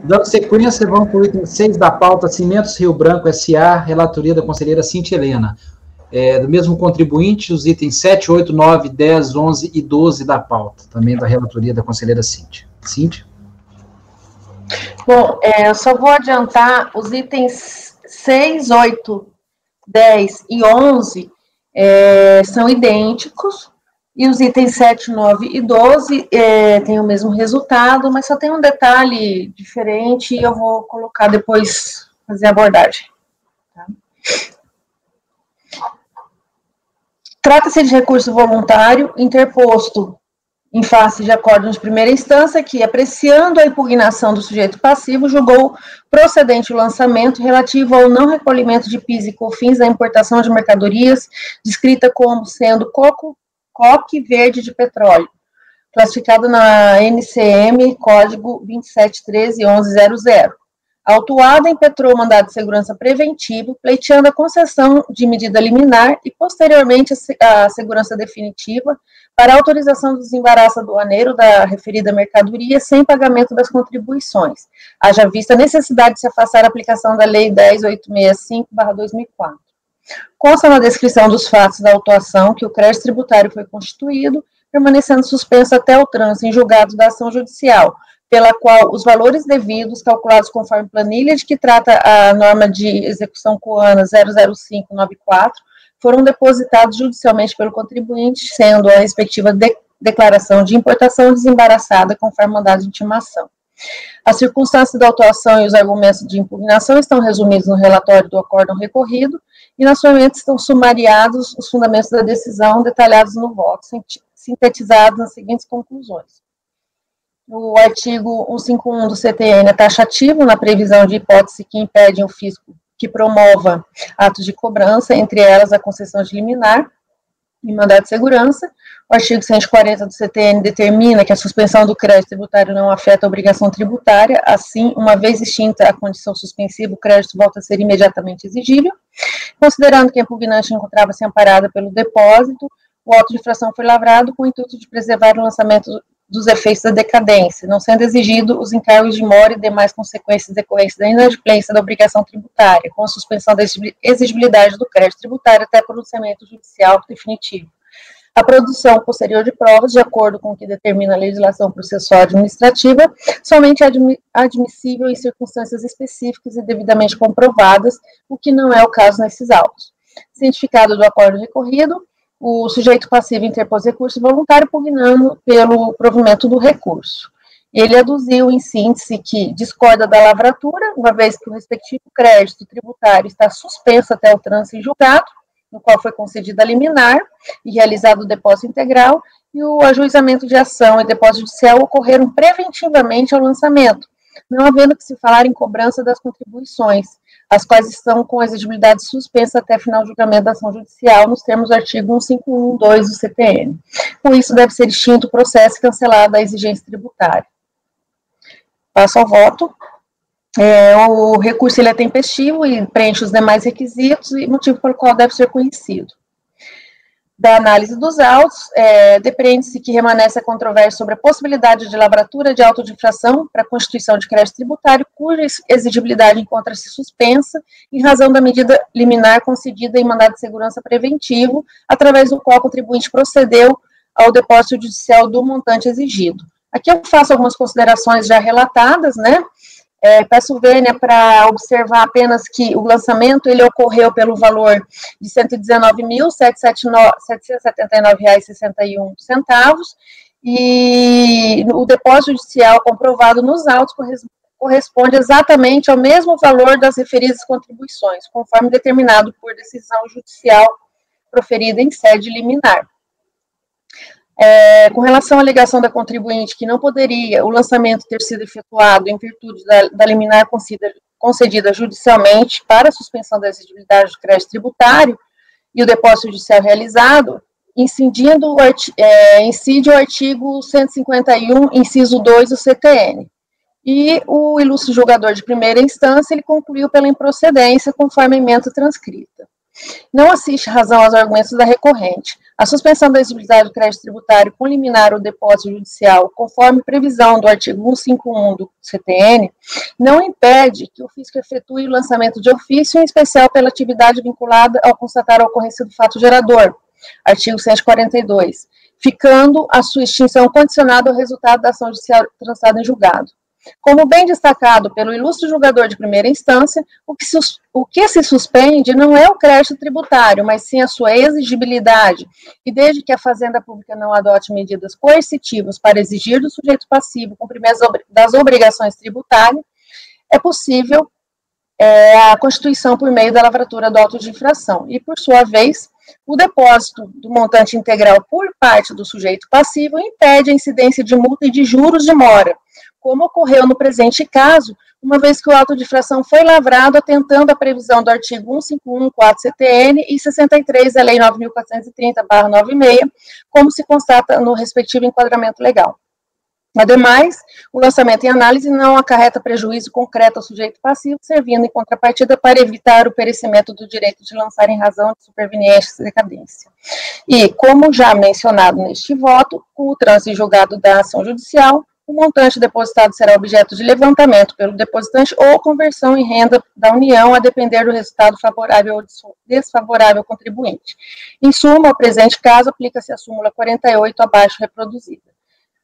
Dando sequência, vamos para o item 6 da pauta, Cimentos Rio Branco S.A., relatoria da conselheira Cíntia Helena. Do mesmo contribuinte, os itens 7, 8, 9, 10, 11 e 12 da pauta, também da relatoria da conselheira Cíntia. Cíntia? Bom, eu só vou adiantar os itens 6, 8, 10 e 11 são idênticos, e os itens 7, 9 e 12 têm o mesmo resultado, mas só tem um detalhe diferente e eu vou colocar depois, fazer a abordagem. Tá? Trata-se de recurso voluntário interposto em face de acórdão de primeira instância que, apreciando a impugnação do sujeito passivo, julgou procedente o lançamento relativo ao não recolhimento de PIS e COFINS da importação de mercadorias descrita como sendo coque verde de petróleo, classificado na NCM, código 27131100. Autuado impetrou o mandado de segurança preventivo, pleiteando a concessão de medida liminar e, posteriormente, a segurança definitiva para a autorização do desembaraço aduaneiro da referida mercadoria sem pagamento das contribuições, haja vista a necessidade de se afastar a aplicação da Lei 10.865/2004. Consta na descrição dos fatos da autuação que o crédito tributário foi constituído, permanecendo suspenso até o trânsito em julgado da ação judicial, pela qual os valores devidos, calculados conforme planilha de que trata a norma de execução COANA 00594, foram depositados judicialmente pelo contribuinte, sendo a respectiva declaração de importação desembaraçada conforme mandado de intimação. As circunstâncias da autuação e os argumentos de impugnação estão resumidos no relatório do acórdão recorrido e, na sua mente, estão sumariados os fundamentos da decisão, detalhados no voto, sintetizados nas seguintes conclusões. O artigo 151 do CTN é taxativo na previsão de hipótese que impedem o fisco que promova atos de cobrança, entre elas a concessão de liminar e mandado de segurança. O artigo 140 do CTN determina que a suspensão do crédito tributário não afeta a obrigação tributária, assim, uma vez extinta a condição suspensiva, o crédito volta a ser imediatamente exigível. Considerando que a impugnante encontrava-se amparada pelo depósito, o auto de infração foi lavrado com o intuito de preservar o lançamento dos efeitos da decadência, não sendo exigido os encargos de mora e demais consequências decorrentes da inadimplência da obrigação tributária, com a suspensão da exigibilidade do crédito tributário até pronunciamento judicial definitivo. A produção posterior de provas, de acordo com o que determina a legislação processual administrativa, somente é admissível em circunstâncias específicas e devidamente comprovadas, o que não é o caso nesses autos. Cientificado do acordo recorrido, o sujeito passivo interpôs recurso voluntário pugnando pelo provimento do recurso. Ele aduziu, em síntese, que discorda da lavratura, uma vez que o respectivo crédito tributário está suspenso até o trânsito em julgado, no qual foi concedida a liminar e realizado o depósito integral, e o ajuizamento de ação e depósito judicial ocorreram preventivamente ao lançamento, não havendo que se falar em cobrança das contribuições, as quais estão com a exigibilidade suspensa até final do julgamento da ação judicial, nos termos do artigo 151.2 do CTN. Com isso, deve ser extinto o processo e cancelada a exigência tributária. Passo ao voto. O recurso ele é tempestivo e preenche os demais requisitos, e motivo pelo qual deve ser conhecido. Da análise dos autos, depreende-se que remanesce a controvérsia sobre a possibilidade de lavratura de auto de infração para a constituição de crédito tributário, cuja exigibilidade encontra-se suspensa em razão da medida liminar concedida em mandado de segurança preventivo, através do qual o contribuinte procedeu ao depósito judicial do montante exigido. Aqui eu faço algumas considerações já relatadas, né? Peço vênia para observar apenas que o lançamento ele ocorreu pelo valor de R$ 119.779,61 e o depósito judicial comprovado nos autos corresponde exatamente ao mesmo valor das referidas contribuições, conforme determinado por decisão judicial proferida em sede liminar. Com relação à alegação da contribuinte que não poderia o lançamento ter sido efetuado em virtude da liminar concedida judicialmente para a suspensão da exigibilidade do crédito tributário e o depósito judicial realizado, incide o artigo 151, inciso 2 do CTN. E o ilustre julgador de primeira instância, ele concluiu pela improcedência conforme a ementa transcrita. Não assiste razão aos argumentos da recorrente. A suspensão da exigibilidade do crédito tributário com liminar ou depósito judicial, conforme previsão do artigo 151 do CTN, não impede que o fisco efetue o lançamento de ofício, em especial pela atividade vinculada ao constatar a ocorrência do fato gerador, artigo 142, ficando a sua extinção condicionada ao resultado da ação judicial transitada em julgado. Como bem destacado pelo ilustre julgador de primeira instância, o que se suspende não é o crédito tributário, mas sim a sua exigibilidade, e desde que a Fazenda Pública não adote medidas coercitivas para exigir do sujeito passivo o cumprimento das obrigações tributárias, é possível a constituição por meio da lavratura do auto de infração, e, por sua vez, o depósito do montante integral por parte do sujeito passivo impede a incidência de multa e de juros de mora, como ocorreu no presente caso, uma vez que o auto de infração foi lavrado atentando à previsão do artigo 151.4 CTN e 63 da Lei 9.430/96, como se constata no respectivo enquadramento legal. Ademais, o lançamento em análise não acarreta prejuízo concreto ao sujeito passivo, servindo em contrapartida para evitar o perecimento do direito de lançar em razão de superveniente decadência. E, como já mencionado neste voto, com o trânsito em julgado da ação judicial, o montante depositado será objeto de levantamento pelo depositante ou conversão em renda da União, a depender do resultado favorável ou desfavorável ao contribuinte. Em suma, ao presente caso, aplica-se a súmula 48 abaixo reproduzida.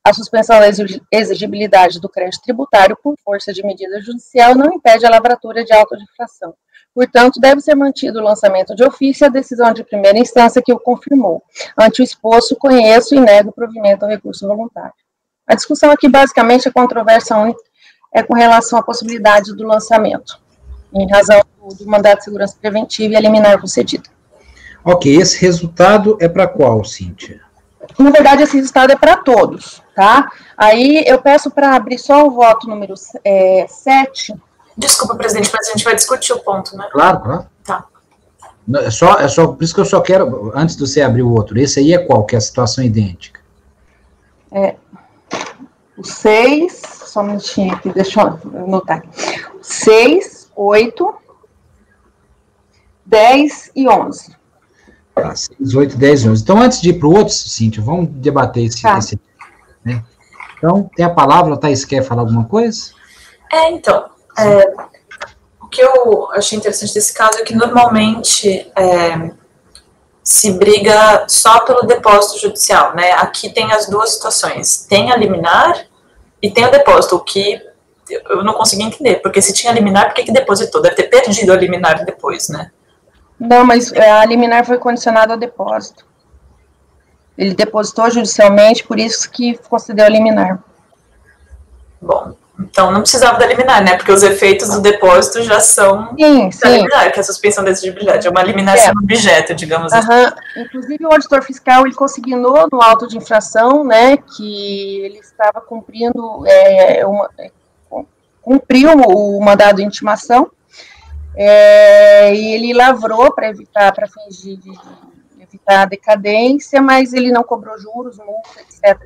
A suspensão da exigibilidade do crédito tributário por força de medida judicial não impede a lavratura de auto de infração. Portanto, deve ser mantido o lançamento de ofício e a decisão de primeira instância que o confirmou. Ante o exposto, conheço e nego o provimento ao recurso voluntário. A discussão aqui, basicamente, a controvérsia única é com relação à possibilidade do lançamento, em razão do mandato de segurança preventiva e a liminar concedida. Ok, esse resultado é para qual, Cíntia? Na verdade, esse resultado é para todos, tá? Aí eu peço para abrir só o voto número 7. Desculpa, presidente, mas a gente vai discutir o ponto, né? Claro, claro. Tá. É só, por isso que eu só quero, antes de você abrir o outro, esse aí é qual? Que é a situação idêntica? O 6, só um minutinho aqui, deixa eu anotar. 6, 8, 10 e 11. Tá, 6, 8, 10 e 11. Então, antes de ir para o outro, Cíntia, vamos debater esse né? Então, tem a palavra, a Thaís quer falar alguma coisa? O que eu achei interessante desse caso é que, normalmente, se briga só pelo depósito judicial, né? Aqui tem as duas situações, tem a liminar e tem o depósito, o que eu não consegui entender, porque se tinha liminar, por que depositou? Deve ter perdido a liminar depois, né? Não, mas a liminar foi condicionada ao depósito. Ele depositou judicialmente, por isso que concedeu a liminar. Bom, então não precisava da liminar, né? Porque os efeitos do depósito já são da liminar, que é a suspensão da exigibilidade. É uma liminar sem objeto, digamos assim. Inclusive, o auditor fiscal, ele consignou no auto de infração, né, que ele estava cumprindo, cumpriu o mandado de intimação, e ele lavrou para fingir de evitar a decadência, mas ele não cobrou juros, multa, etc.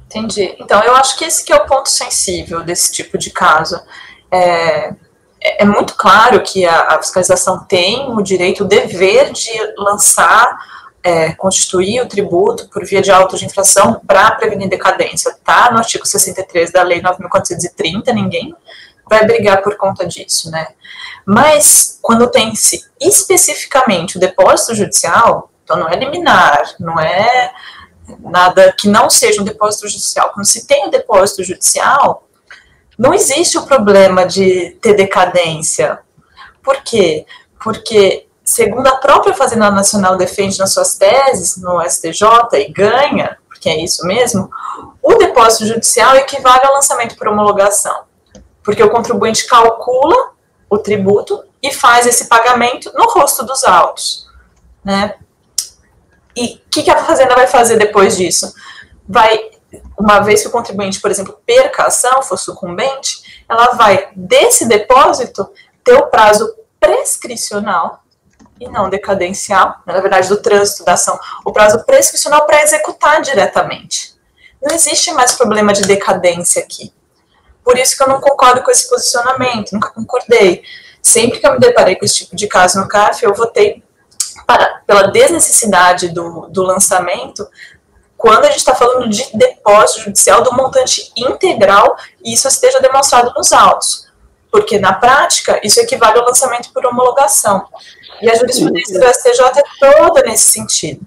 Entendi. Então, eu acho que esse que é o ponto sensível desse tipo de caso. É muito claro que a fiscalização tem o direito, o dever de lançar, constituir o tributo por via de auto de infração para prevenir decadência. Está no artigo 63 da Lei 9.430, ninguém vai brigar por conta disso, né? Mas, quando tem-se especificamente o depósito judicial, então não é liminar, não é nada que não seja um depósito judicial. Quando se tem o depósito judicial, não existe o problema de ter decadência. Por quê? Porque, segundo a própria Fazenda Nacional defende nas suas teses, no STJ, e ganha, porque é isso mesmo, o depósito judicial equivale ao lançamento por homologação. Porque o contribuinte calcula o tributo e faz esse pagamento no rosto dos autos, né? E o que a Fazenda vai fazer depois disso? Uma vez que o contribuinte, por exemplo, perca a ação, for sucumbente, ela vai, desse depósito, ter o prazo prescricional, e não decadencial, na verdade, do trânsito da ação, o prazo prescricional para executar diretamente. Não existe mais problema de decadência aqui. Por isso que eu não concordo com esse posicionamento, nunca concordei. Sempre que eu me deparei com esse tipo de caso no CARF, eu votei pela desnecessidade do lançamento, quando a gente está falando de depósito judicial do montante integral, e isso esteja demonstrado nos autos. porque na prática isso equivale ao lançamento por homologação. E a jurisprudência do STJ é toda nesse sentido,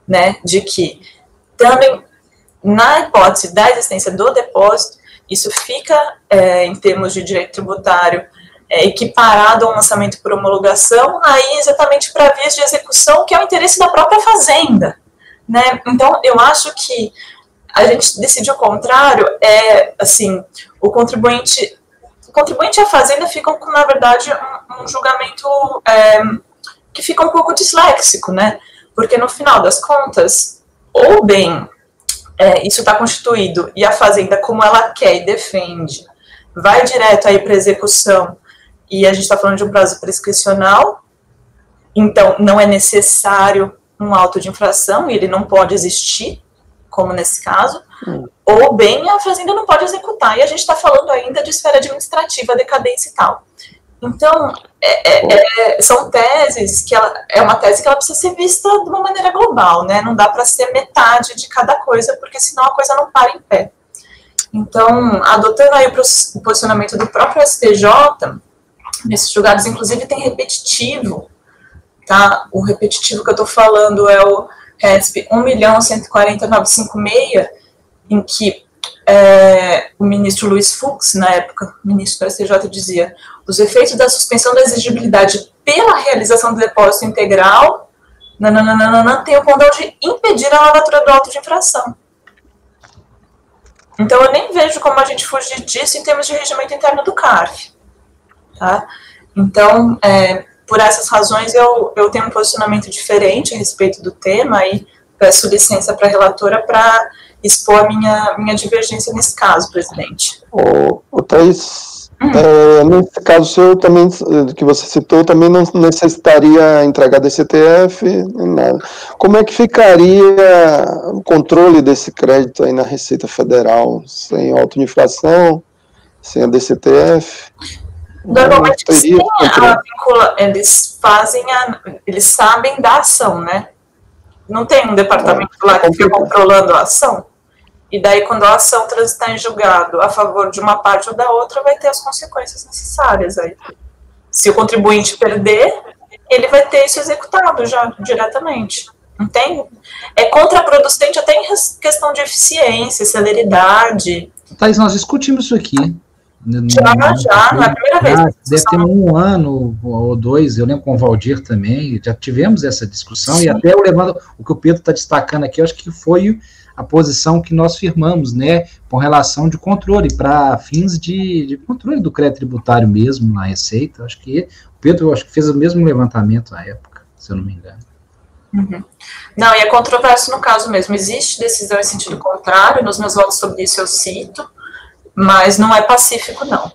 né, de que também, na hipótese da existência do depósito, isso fica, em termos de direito tributário, equiparado ao lançamento por homologação, aí exatamente para vias de execução, que é o interesse da própria fazenda, né? Então, eu acho que a gente decidiu o contrário, assim, o contribuinte e a fazenda ficam com, na verdade, um julgamento que fica um pouco disléxico, né? Porque no final das contas, ou bem isso está constituído e a fazenda, como ela quer e defende, vai direto aí para execução, e a gente está falando de um prazo prescricional, então não é necessário um auto de infração, e ele não pode existir, como nesse caso, ou bem a fazenda não pode executar, e a gente está falando ainda de esfera administrativa, decadência e tal. Então, são teses que é uma tese que ela precisa ser vista de uma maneira global, né? Não dá para ser metade de cada coisa, porque senão a coisa não para em pé. Então, adotando aí o posicionamento do próprio STJ, nesses julgados, inclusive, tem repetitivo, tá? O repetitivo que eu estou falando é o RESP 1.140.956, em que o ministro Luiz Fux, na época, ministro do STJ, dizia: os efeitos da suspensão da exigibilidade pela realização do depósito integral tem o condão de impedir a lavatura do auto de infração. Então, eu nem vejo como a gente fugir disso em termos de regimento interno do CARF. Tá? Então, por essas razões, eu tenho um posicionamento diferente a respeito do tema e peço licença para a relatora para expor a minha divergência nesse caso, presidente. Thaís, nesse caso seu também, que você citou, também não necessitaria entregar DCTF, nada. Como é que ficaria o controle desse crédito aí na Receita Federal, sem auto de infração, sem a DCTF? Normalmente eles sabem da ação, né? Não tem um departamento lá que fica controlando a ação? E daí, quando a ação transitar em julgado a favor de uma parte ou da outra, vai ter as consequências necessárias aí. Se o contribuinte perder, ele vai ter isso executado já diretamente. Entende? É contraproducente até em questão de eficiência, celeridade. Thaís, nós discutimos isso aqui. Já, não é a primeira vez. Deve ter 1 ano ou 2, eu lembro com o Valdir também, já tivemos essa discussão. Sim. E até o que o Pedro está destacando aqui, eu acho que foi a posição que nós firmamos, né, com relação de controle, para fins de controle do crédito tributário mesmo, na Receita. Acho que o Pedro fez o mesmo levantamento na época, se eu não me engano. Uhum. Não, e é controverso no caso mesmo. Existe decisão em sentido contrário, nos meus votos sobre isso eu cito, mas não é pacífico, não.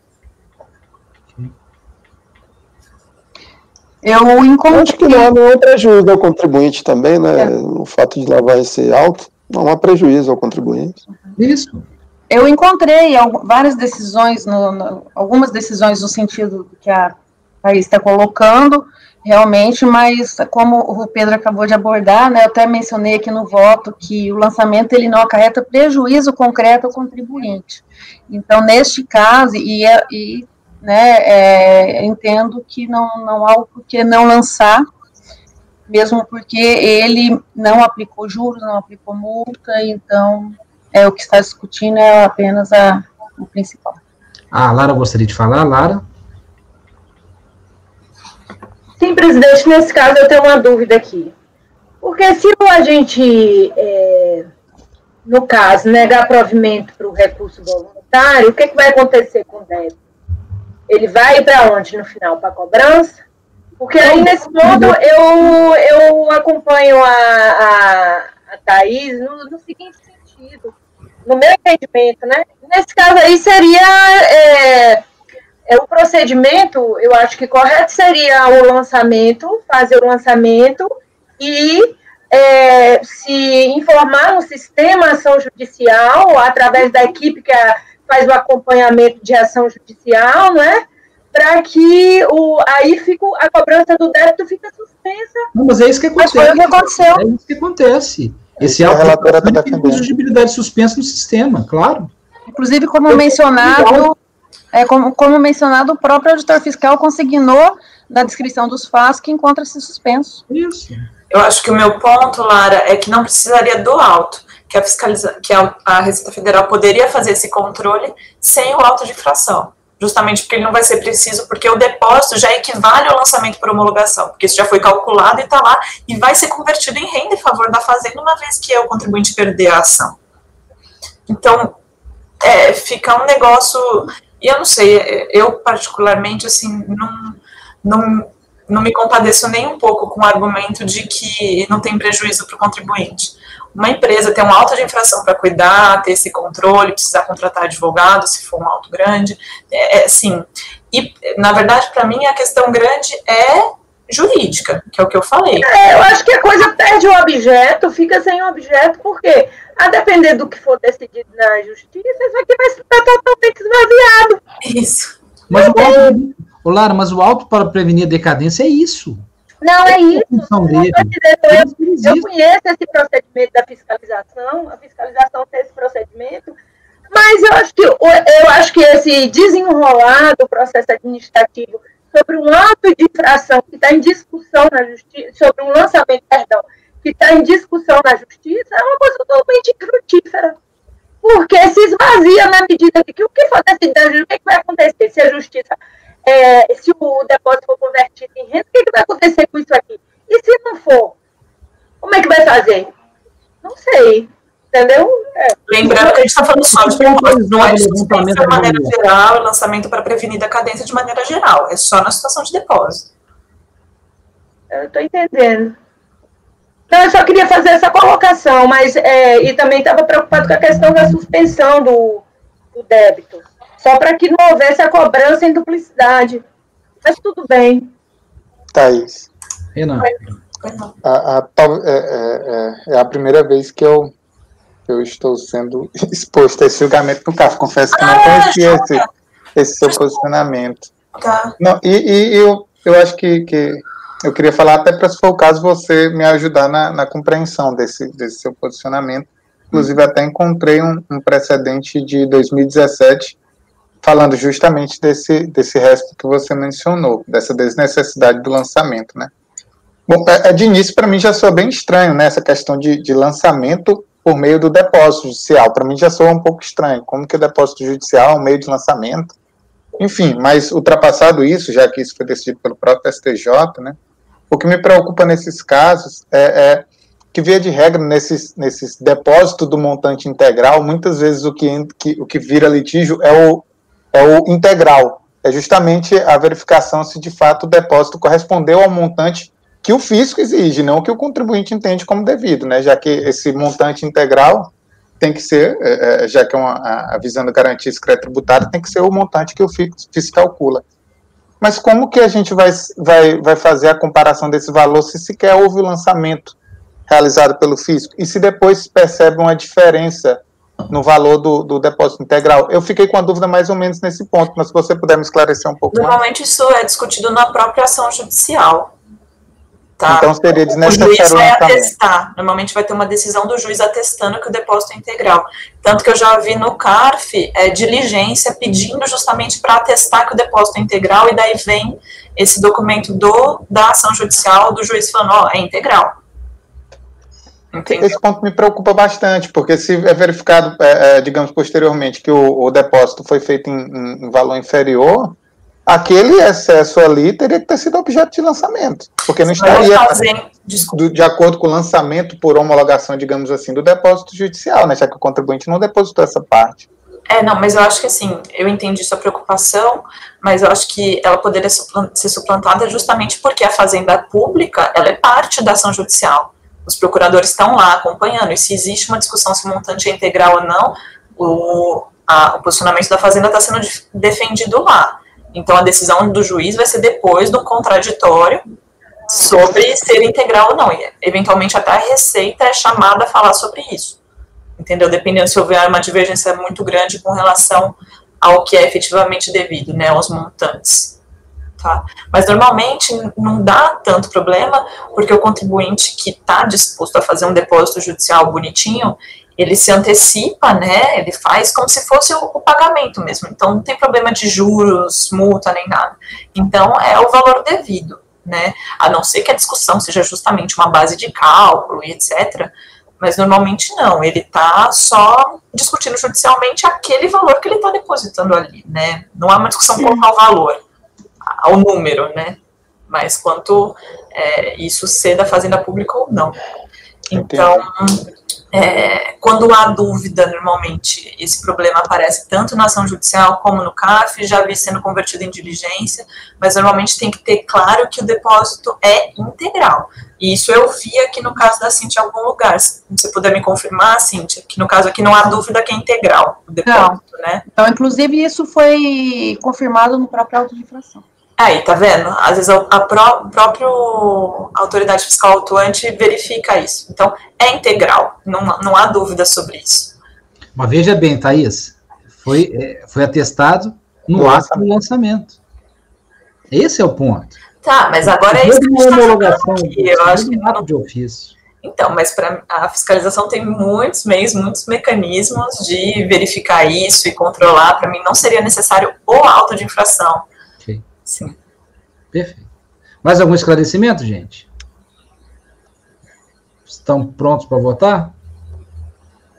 Eu encontro... Acho que não é prejuízo ao contribuinte também, né? O fato de lavar esse auto não há prejuízo ao contribuinte. Isso. Eu encontrei várias decisões, algumas decisões no sentido que a Thaís está colocando, realmente, mas como o Pedro acabou de abordar, né, eu até mencionei aqui no voto que o lançamento ele não acarreta prejuízo concreto ao contribuinte. Então, neste caso, entendo que não há o porquê não lançar, mesmo porque ele não aplicou juros, não aplicou multa, então o que está discutindo é apenas o principal. A Lara gostaria de falar, Lara? Sim, presidente, nesse caso eu tenho uma dúvida aqui. Porque se o agente, no caso, negar provimento para o recurso voluntário, o que vai acontecer com o débito? Ele vai para onde no final? Para a cobrança? Porque aí, nesse ponto, eu acompanho a Thaís no seguinte sentido, no meu entendimento, né? Nesse caso aí seria... o procedimento, eu acho que correto seria o lançamento, fazer o lançamento e se informar no sistema ação judicial, através da equipe que faz o acompanhamento de ação judicial, né? Para que aí a cobrança do débito fica suspensa. Não, mas é isso que acontece. Mas foi o que aconteceu. É isso que acontece. Esse relatório tem exigibilidade suspensa no sistema, claro. Inclusive, como mencionado... como mencionado, o próprio auditor fiscal consignou na descrição dos fatos que encontra-se suspenso. Isso. Eu acho que o meu ponto, Lara, é que não precisaria do auto, que a Receita Federal poderia fazer esse controle sem o auto de infração, justamente porque ele não vai ser preciso, porque o depósito já equivale ao lançamento por homologação, porque isso já foi calculado e está lá, e vai ser convertido em renda em favor da fazenda uma vez que o contribuinte perder a ação. Então, fica um negócio, e eu não sei, eu particularmente, assim, não me compadeço nem um pouco com o argumento de que não tem prejuízo para o contribuinte. Uma empresa tem um auto de infração para cuidar, ter esse controle, precisar contratar advogado, se for um auto grande, sim. E, na verdade, para mim, a questão grande é jurídica, que é o que eu falei. Eu acho que a coisa perde o objeto, fica sem objeto, porque, a depender do que for decidido na justiça, isso aqui vai estar totalmente esvaziado. Isso. Mas Lara, mas o auto para prevenir a decadência é isso. Não, é isso. Eu conheço esse procedimento da fiscalização, a fiscalização tem esse procedimento, mas eu acho que esse desenrolar do processo administrativo sobre um auto de infração que está em discussão na justiça, sobre um lançamento, que está em discussão na justiça, é uma coisa totalmente infrutífera. Porque se esvazia na medida de que o que for decidido, o que vai acontecer se a justiça, se o depósito for convertido em renda, o que vai acontecer com isso aqui? E se não for, como é que vai fazer? Não sei. Entendeu? Lembrando que a gente está falando só de depósito, não é de maneira geral, lançamento para prevenir decadência de maneira geral, é só na situação de depósito. Eu estou entendendo. Então, eu só queria fazer essa colocação, mas e também estava preocupado com a questão da suspensão do débito, só para que não houvesse a cobrança em duplicidade. Mas tudo bem. Thaís. Renan. É a primeira vez que eu estou sendo exposto a esse julgamento no caso. Confesso que não conhecia esse seu posicionamento. Tá. Não, eu acho que eu queria falar, até para, se for o caso, você me ajudar na compreensão desse seu posicionamento. Inclusive, até encontrei um precedente de 2017 falando justamente desse resto que você mencionou, dessa desnecessidade do lançamento, né? Bom, de início, para mim, já soa bem estranho, né, essa questão de lançamento por meio do depósito judicial. Para mim, já soa um pouco estranho. Como que o depósito judicial é um meio de lançamento? Enfim, mas ultrapassado isso, já que isso foi decidido pelo próprio STJ, né, o que me preocupa nesses casos é que, via de regra, nesses depósitos do montante integral, muitas vezes o que vira litígio é o integral. É justamente a verificação se, de fato, o depósito correspondeu ao montante que o fisco exige, não que o contribuinte entende como devido, né, já que esse montante integral tem que ser, já que visando garantia secreta tributária, tem que ser o montante que o fisco calcula. Mas como que a gente vai fazer a comparação desse valor se sequer houve o lançamento realizado pelo fisco? E se depois se percebe uma diferença no valor do depósito integral? Eu fiquei com a dúvida mais ou menos nesse ponto, mas se você puder me esclarecer um pouco mais. Normalmente isso é discutido na própria ação judicial. Tá? Então seria desnecessário. O juiz vai atestar, normalmente vai ter uma decisão do juiz atestando que o depósito é integral. Tanto que eu já vi no CARF diligência pedindo justamente para atestar que o depósito é integral, e daí vem esse documento da ação judicial do juiz falando, é integral. Entendeu? Esse ponto me preocupa bastante, porque se é verificado, digamos, posteriormente, que o depósito foi feito em valor inferior, aquele excesso ali teria que ter sido objeto de lançamento, porque não estaria de acordo com o lançamento por homologação, digamos assim, do depósito judicial, né, já que o contribuinte não depositou essa parte. Não, mas eu acho que assim, eu entendi sua preocupação, mas eu acho que ela poderia ser suplantada justamente porque a fazenda pública, ela é parte da ação judicial. Os procuradores estão lá acompanhando, e se existe uma discussão se o montante é integral ou não, o posicionamento da fazenda está sendo defendido lá. Então, a decisão do juiz vai ser depois do contraditório sobre ser integral ou não. E, eventualmente, até a Receita é chamada a falar sobre isso. Entendeu? Dependendo se houver uma divergência muito grande com relação ao que é efetivamente devido, né, aos montantes. Tá? Mas, normalmente, não dá tanto problema, porque o contribuinte que está disposto a fazer um depósito judicial bonitinho, ele se antecipa, né, ele faz como se fosse o pagamento mesmo, então não tem problema de juros, multa, nem nada. Então, é o valor devido, né, a não ser que a discussão seja justamente uma base de cálculo e etc., mas normalmente não, ele está só discutindo judicialmente aquele valor que ele está depositando ali, né, não há uma discussão quanto ao valor, ao número, né, mas quanto isso ser da Fazenda Pública ou não. Então, quando há dúvida, normalmente, esse problema aparece tanto na ação judicial como no CAF, já vi sendo convertido em diligência, mas normalmente tem que ter claro que o depósito é integral. E isso eu vi aqui no caso da Cíntia em algum lugar. Se você puder me confirmar, Cíntia, que no caso aqui não há dúvida que é integral o depósito, né? Então, inclusive, isso foi confirmado no próprio auto de infração. Aí, tá vendo? Às vezes a própria autoridade fiscal autuante verifica isso. Então, é integral, não há dúvida sobre isso. Mas veja bem, Thaís, foi atestado no ato do lançamento. Esse é o ponto. Tá, mas agora é isso que a gente está falando aqui. Eu acho que não de ofício. Então, mas a fiscalização tem muitos meios, muitos mecanismos de verificar isso e controlar. Para mim, não seria necessário o auto de infração. Sim. Perfeito. Mais algum esclarecimento, gente? Estão prontos para votar?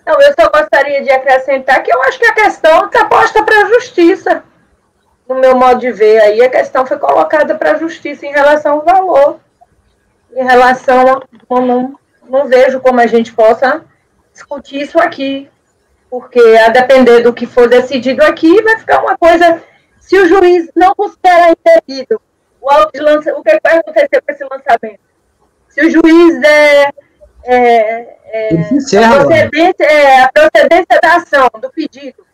Não, eu só gostaria de acrescentar que eu acho que a questão está posta para a justiça. No meu modo de ver, aí a questão foi colocada para a justiça em relação ao valor. Em relação a... Não vejo como a gente possa discutir isso aqui. Porque, a depender do que for decidido aqui, vai ficar uma coisa... Se o juiz não considerar indevido o que vai acontecer com esse lançamento? Se o juiz der a procedência da ação, do pedido.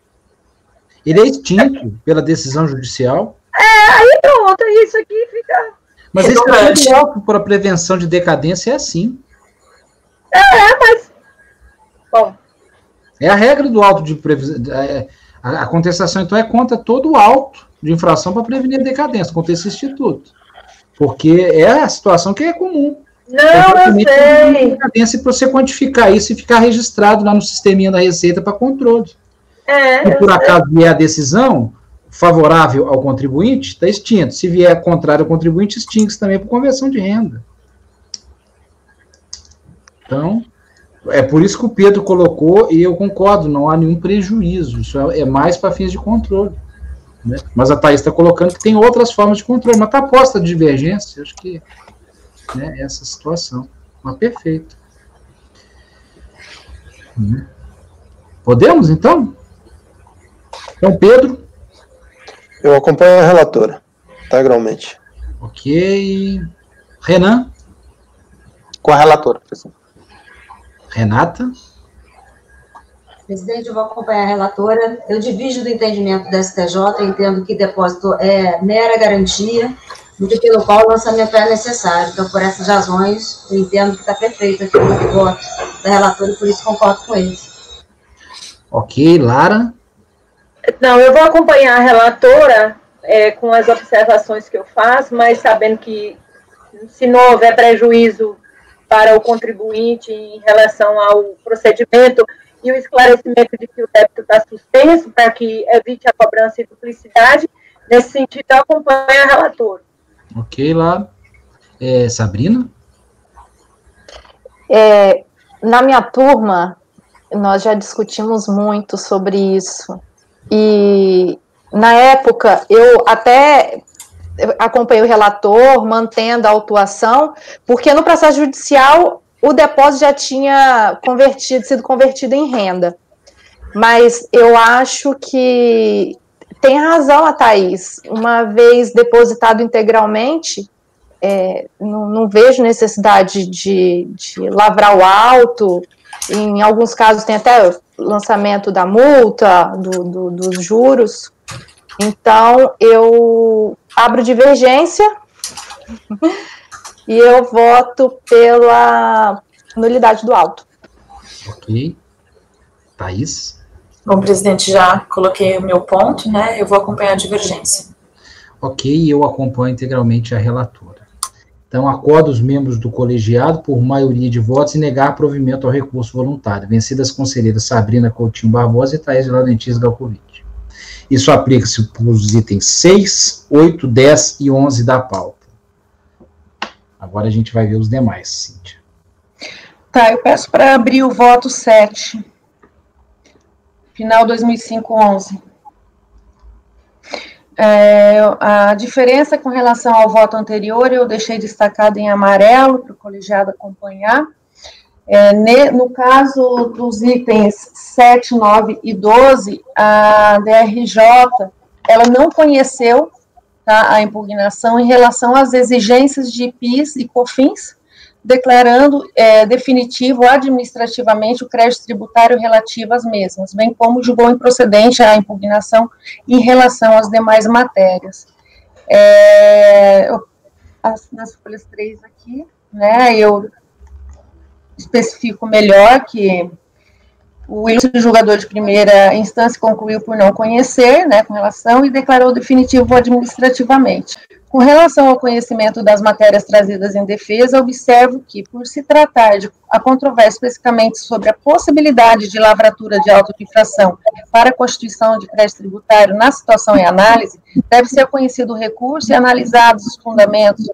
Ele é extinto pela decisão judicial. Aí pronto, isso aqui fica... Mas esse é por a prevenção de decadência é assim. Mas... Bom. É a regra do auto de previsão... A contestação, então, é contra todo o auto de infração para prevenir a decadência, contra esse instituto. Porque é a situação que é comum. Não, eu sei. Decadência para você quantificar isso e ficar registrado lá no sisteminha da Receita para controle. Se por acaso vier a decisão favorável ao contribuinte, está extinto. Se vier contrário ao contribuinte, extingue-se também por conversão de renda. Então... É por isso que o Pedro colocou, e eu concordo, não há nenhum prejuízo, isso é mais para fins de controle. Né? Mas a Thaís está colocando que tem outras formas de controle, mas está posta a divergência, acho que essa situação. Mas perfeito. Podemos, então? Então, Pedro? Eu acompanho a relatora, integralmente. Ok. Renan? Com a relatora, professor. Renata? Presidente, eu vou acompanhar a relatora. Eu divido do entendimento da STJ, entendo que depósito é mera garantia, do que pelo qual o lançamento é necessário. Então, por essas razões, eu entendo que está perfeito aqui o voto da relatora e por isso concordo com eles. Ok, Lara? Não, eu vou acompanhar a relatora com as observações que eu faço, mas sabendo que se não houver prejuízo para o contribuinte em relação ao procedimento e o esclarecimento de que o débito está suspenso para que evite a cobrança e duplicidade. Nesse sentido, eu acompanho a relatora. Ok, lá. Sabrina? Na minha turma, nós já discutimos muito sobre isso. E, na época, eu até... acompanhei o relator, mantendo a autuação, porque no processo judicial o depósito já tinha sido convertido em renda. Mas eu acho que tem razão a Thaís. Uma vez depositado integralmente, não vejo necessidade de lavrar o auto. Em alguns casos tem até lançamento da multa, dos juros. Então, eu abro divergência e eu voto pela nulidade do auto. Ok. Thaís? Bom, presidente, já coloquei o meu ponto, né? Eu vou acompanhar a divergência. Ok, eu acompanho integralmente a relatora. Então, acorda os membros do colegiado por maioria de votos e negar provimento ao recurso voluntário, vencidas as conselheiras Sabrina Coutinho Barbosa e Thaís Laurentiis Galcovitch. Isso aplica-se para os itens 6, 8, 10 e 11 da pauta. Agora a gente vai ver os demais, Cíntia. Tá, eu peço para abrir o voto 7. Final 2005-11. A diferença com relação ao voto anterior, eu deixei destacado em amarelo para o colegiado acompanhar. No caso dos itens 7, 9 e 12, a DRJ, ela não conheceu, tá, a impugnação em relação às exigências de PIS e COFINS, declarando definitivo administrativamente o crédito tributário relativo às mesmas, bem como julgou improcedente a impugnação em relação às demais matérias. Nas folhas 3 aqui, né, eu especifico melhor que o ilustre julgador de primeira instância concluiu por não conhecer, né, com relação, e declarou definitivo administrativamente. Com relação ao conhecimento das matérias trazidas em defesa, observo que, por se tratar de a controvérsia especificamente sobre a possibilidade de lavratura de auto de infração para a constituição de crédito tributário na situação em análise, deve ser conhecido o recurso e analisados os fundamentos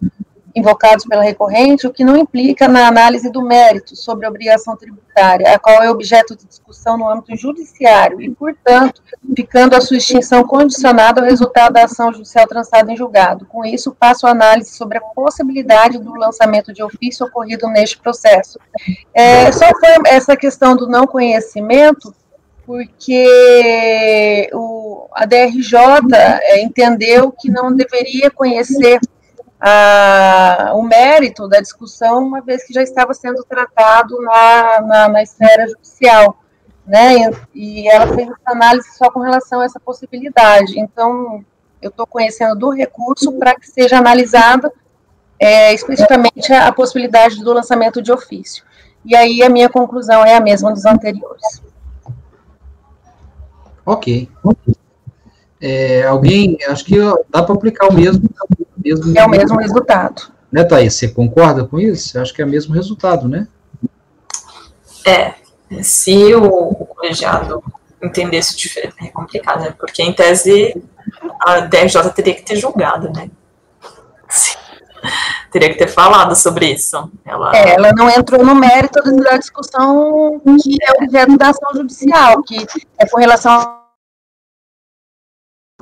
invocados pela recorrente, o que não implica na análise do mérito sobre a obrigação tributária, a qual é objeto de discussão no âmbito judiciário e, portanto, ficando a sua extinção condicionada ao resultado da ação judicial transitada em julgado. Com isso, passo a análise sobre a possibilidade do lançamento de ofício ocorrido neste processo. Só foi essa questão do não conhecimento, porque a DRJ entendeu que não deveria conhecer o mérito da discussão, uma vez que já estava sendo tratado na esfera judicial, né, e ela fez essa análise só com relação a essa possibilidade. Então, eu estou conhecendo do recurso para que seja analisada especificamente a possibilidade do lançamento de ofício. E aí a minha conclusão é a mesma dos anteriores. Ok. Alguém, acho que dá para aplicar o mesmo. É o mesmo resultado. Né, Thaís? Você concorda com isso? Acho que é o mesmo resultado, né? Se o colegiado entendesse diferente, é complicado, né? Porque, em tese, a DRJ teria que ter julgado, né? Sim. Teria que ter falado sobre isso. Ela não entrou no mérito da discussão que é objeto da ação judicial, que é com relação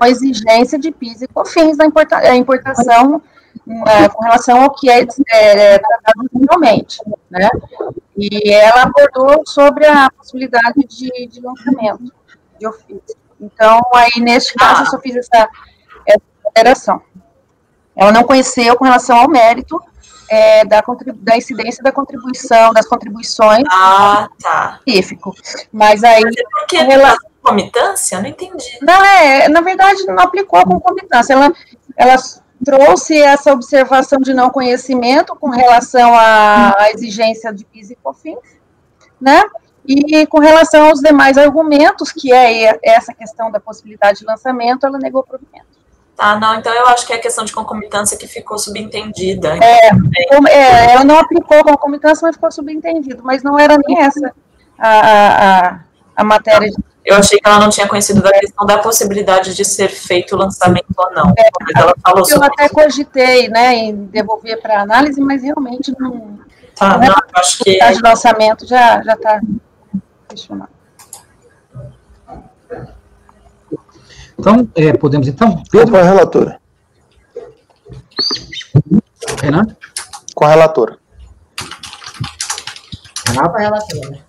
a exigência de PIS e COFINS da importação com relação ao que é tratado judicialmente, né? E ela abordou sobre a possibilidade de lançamento de ofício. Então, aí, neste caso, eu só fiz essa alteração. Ela não conheceu com relação ao mérito da incidência da contribuição, das contribuições específico. Mas aí... Mas porque concomitância? Não entendi. Não, na verdade, não aplicou a concomitância. Ela trouxe essa observação de não conhecimento com relação à exigência de PIS e COFINS, né? E com relação aos demais argumentos, que é essa questão da possibilidade de lançamento, ela negou o provimento. Não, então eu acho que é a questão de concomitância que ficou subentendida. Ela não aplicou a concomitância, mas ficou subentendido, mas não era nem essa a matéria. Eu achei que ela não tinha conhecido da questão da possibilidade de ser feito o lançamento ou não. Mas ela falou eu até cogitei, né, em devolver para análise, mas realmente não. Acho que de lançamento já está questionado. Então, podemos, então... Pedro? Com a relatora. Renan? Com a relatora. Renato? Com a relatora.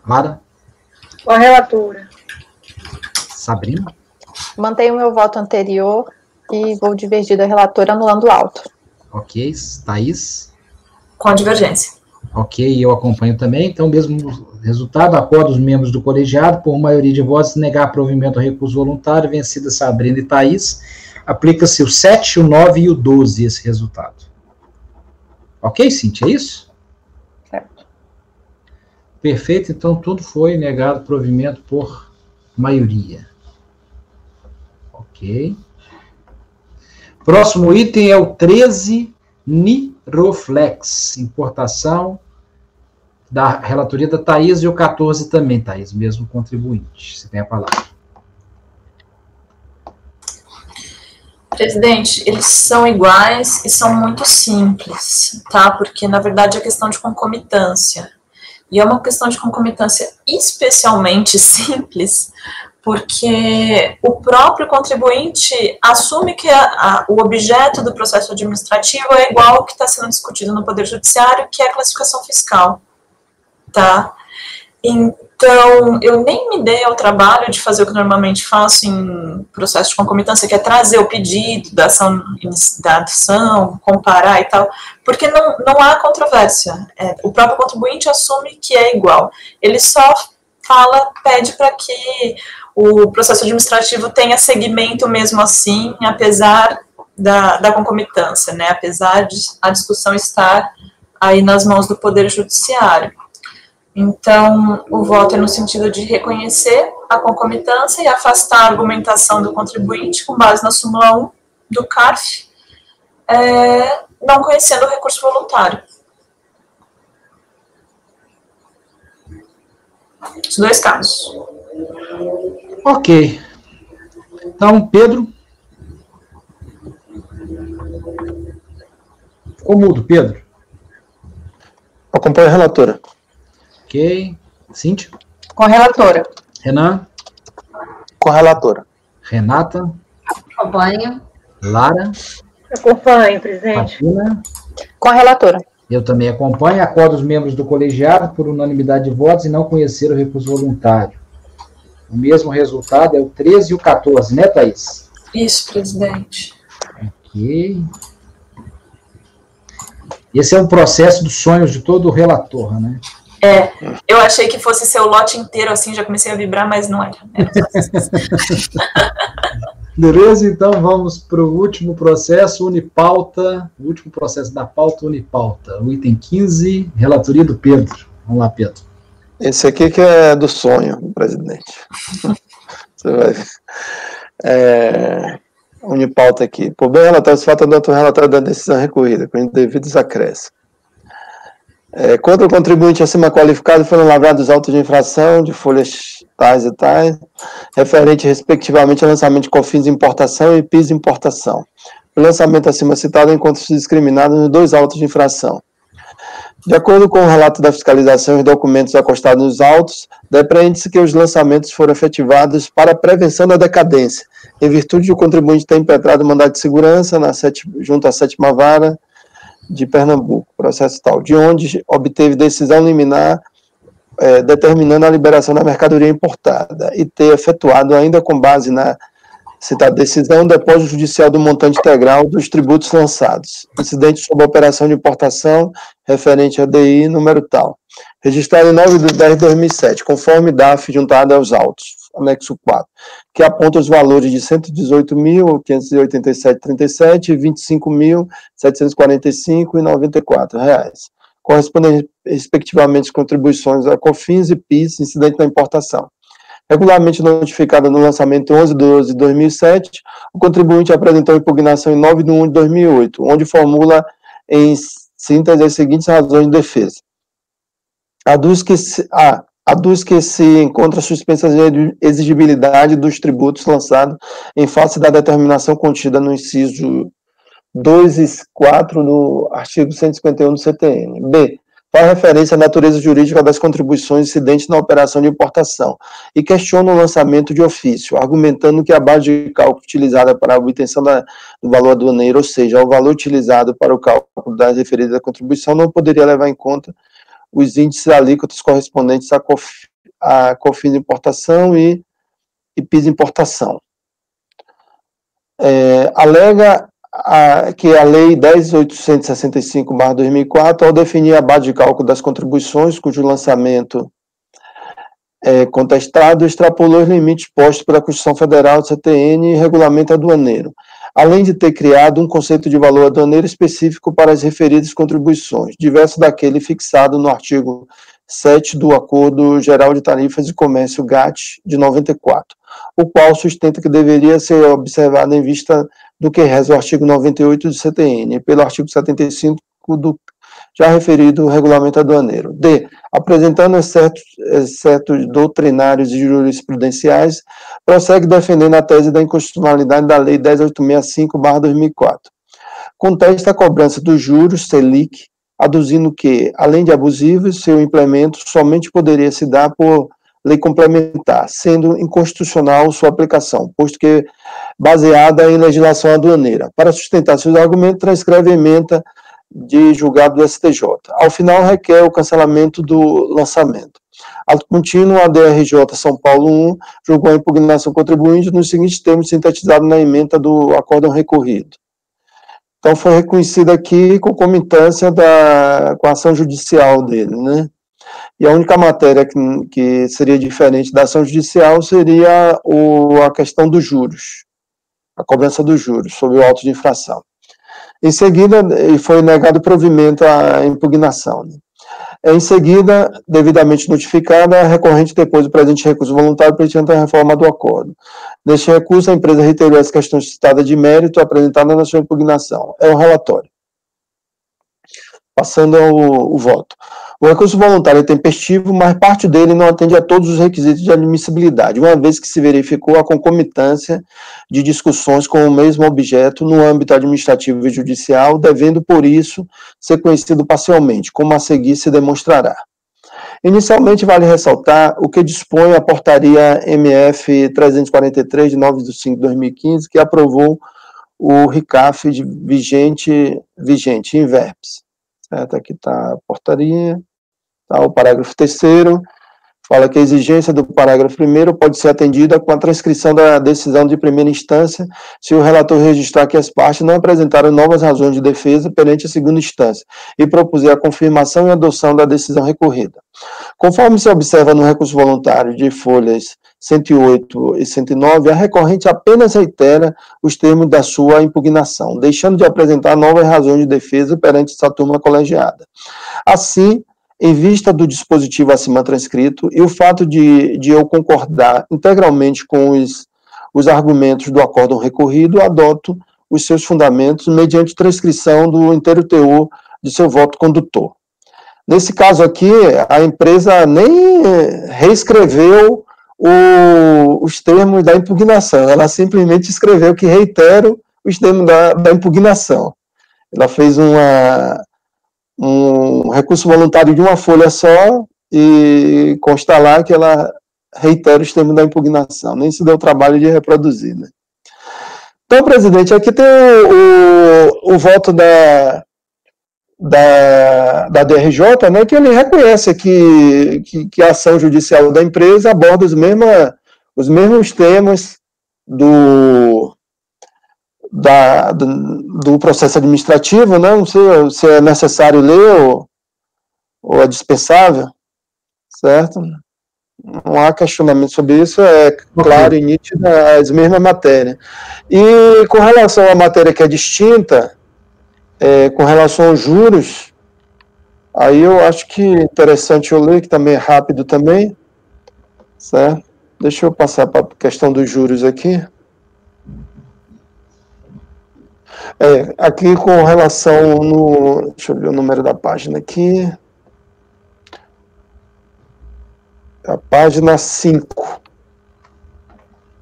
Lara? Com a relatora. Sabrina? Mantenho o meu voto anterior e vou divergir da relatora anulando o auto. Ok. Thaís? Com a divergência. Ok, eu acompanho também. Então, mesmo resultado, acordo os membros do colegiado, por maioria de votos, negar provimento ao recurso voluntário, vencida Sabrina e Thaís, aplica-se o 7, o 9 e o 12, esse resultado. Ok, Cíntia, é isso? Certo. Perfeito, então tudo foi negado provimento por maioria. Ok. Próximo item é o 13, Niroflex, importação da relatoria da Thaís, e o 14 também, Thaís, mesmo contribuinte. Você tem a palavra. Presidente, eles são iguais e são muito simples, tá? Porque, na verdade, é questão de concomitância. E é uma questão de concomitância especialmente simples, porque o próprio contribuinte assume que o objeto do processo administrativo é igual ao que está sendo discutido no Poder Judiciário, que é a classificação fiscal, tá? Então, eu nem me dei ao trabalho de fazer o que normalmente faço em processo de concomitância, que é trazer o pedido da ação, comparar e tal, porque não há controvérsia. O próprio contribuinte assume que é igual. Ele só pede para que o processo administrativo tenha segmento mesmo assim, apesar da concomitância, né? Apesar de a discussão estar aí nas mãos do Poder Judiciário. Então, o voto é no sentido de reconhecer a concomitância e afastar a argumentação do contribuinte com base na súmula 1 do CARF, não conhecendo o recurso voluntário. Os dois casos. Ok. Então, Pedro. Ficou mudo, Pedro. Acompanho a relatora. Ok. Cíntia? Com a relatora. Renan? Com a relatora. Renata? Acompanho. Lara? Acompanho, presidente. Fatina? Com a relatora. Eu também acompanho. Acordo os membros do colegiado por unanimidade de votos e não conhecer o recurso voluntário. O mesmo resultado é o 13 e o 14, né, Thaís? Isso, presidente. Ok. Esse é um processo dos sonhos de todo relator, né? Eu achei que fosse ser o lote inteiro, assim, já comecei a vibrar, mas não era. Beleza, então vamos para o último processo, Unipauta, o último processo da pauta, Unipauta, o item 15, relatoria do Pedro. Vamos lá, Pedro. Esse aqui que é do sonho, presidente. Você vai ver. Unipauta aqui. Por bem relatório, se falta do relatório da decisão recorrida, com devidos acréscimos. Contra o contribuinte acima qualificado foram lavrados autos de infração de folhas tais e tais, referente respectivamente ao lançamento de COFINS de importação e PIS de importação. O lançamento acima citado encontra-se discriminado nos 2 autos de infração. De acordo com o relato da fiscalização e os documentos acostados nos autos, depreende-se que os lançamentos foram efetivados para a prevenção da decadência, em virtude de o contribuinte ter impetrado mandado de segurança junto à 7ª Vara de Pernambuco, processo tal, de onde obteve decisão liminar determinando a liberação da mercadoria importada e ter efetuado, ainda com base na citada decisão, depósito judicial do montante integral dos tributos lançados, incidente sobre a operação de importação referente a DI número tal, registrado em 9/10/2007, conforme DAF juntada aos autos, anexo 4, que aponta os valores de R$ 118.587,37 e R$ 25.745,94, correspondendo respectivamente às contribuições a COFINS e PIS, incidente da importação. Regularmente notificada no lançamento 11/12/2007, o contribuinte apresentou impugnação em 9/1/2008, onde formula em síntese as seguintes razões de defesa. Aduz que se encontra suspensa a exigibilidade dos tributos lançados em face da determinação contida no inciso 2 e 4 do artigo 151 do CTN. B. Faz referência à natureza jurídica das contribuições incidentes na operação de importação e questiona o lançamento de ofício, argumentando que a base de cálculo utilizada para a obtenção do valor aduaneiro, ou seja, o valor utilizado para o cálculo das referidas à contribuição, não poderia levar em conta os índices alíquotas correspondentes à COFINS de importação e PIS de importação. Alega que a Lei 10.865/2004, ao definir a base de cálculo das contribuições, cujo lançamento é contestado, extrapolou os limites postos pela Constituição Federal, CTN e Regulamento Aduaneiro, além de ter criado um conceito de valor aduaneiro específico para as referidas contribuições, diverso daquele fixado no artigo 7 do Acordo Geral de Tarifas de Comércio GATT de 94, o qual sustenta que deveria ser observado em vista do que reza o artigo 98 do CTN e pelo artigo 75 do já referido regulamento aduaneiro. D. Apresentando excetos doutrinários e jurisprudenciais, prossegue defendendo a tese da inconstitucionalidade da Lei 10.865/2004. Contesta a cobrança dos juros Selic, aduzindo que, além de abusivos, seu implemento somente poderia se dar por lei complementar, sendo inconstitucional sua aplicação, posto que baseada em legislação aduaneira. Para sustentar seus argumentos, transcreve a ementa de julgado do STJ. Ao final, requer o cancelamento do lançamento. Ato contínuo, a DRJ São Paulo 1 julgou a impugnação contribuinte nos seguintes termos sintetizados na ementa do acórdão recorrido. Então, foi reconhecido aqui concomitância com a ação judicial dele, né? E a única matéria que seria diferente da ação judicial seria a questão dos juros, a cobrança dos juros sobre o auto de infração. Em seguida, foi negado provimento à impugnação. Né? Em seguida, devidamente notificada, a recorrente depois do presente recurso voluntário pleiteando a reforma do acordo. Neste recurso, a empresa reiterou as questões citadas de mérito apresentadas na sua impugnação. É o relatório. Passando ao voto. O recurso voluntário é tempestivo, mas parte dele não atende a todos os requisitos de admissibilidade, uma vez que se verificou a concomitância de discussões com o mesmo objeto no âmbito administrativo e judicial, devendo, por isso, ser conhecido parcialmente, como a seguir se demonstrará. Inicialmente, vale ressaltar o que dispõe a portaria MF 343, de 9 de 5 de 2015, que aprovou o RICAF vigente em verbis. Certo? Aqui está a portaria, tá, o parágrafo 3º, fala que a exigência do parágrafo 1º pode ser atendida com a transcrição da decisão de primeira instância, se o relator registrar que as partes não apresentaram novas razões de defesa perante a segunda instância e propuser a confirmação e adoção da decisão recorrida. Conforme se observa no recurso voluntário de folhas 108 e 109, a recorrente apenas reitera os termos da sua impugnação, deixando de apresentar novas razões de defesa perante essa turma colegiada. Assim, em vista do dispositivo acima transcrito e o fato de eu concordar integralmente com os argumentos do acórdão recorrido, adoto os seus fundamentos mediante transcrição do inteiro teor de seu voto condutor. Nesse caso aqui, a empresa nem reescreveu os termos da impugnação, ela simplesmente escreveu que reitero os termos da impugnação. Ela fez um recurso voluntário de uma folha só e consta lá que ela reitera os termos da impugnação, nem se deu o trabalho de reproduzir. Né? Então, presidente, aqui tem o voto da DRJ, né, que ele reconhece que a ação judicial da empresa aborda os mesmos temas do processo administrativo, né, não sei se é necessário ler ou é dispensável, certo? Não há questionamento sobre isso, é claro e nítido as mesmas matérias. E com relação à matéria que é distinta, com relação aos juros, aí eu acho que é interessante eu ler, que também é rápido também, certo? Deixa eu passar para a questão dos juros aqui. Aqui com relação deixa eu ver o número da página aqui. A página 5.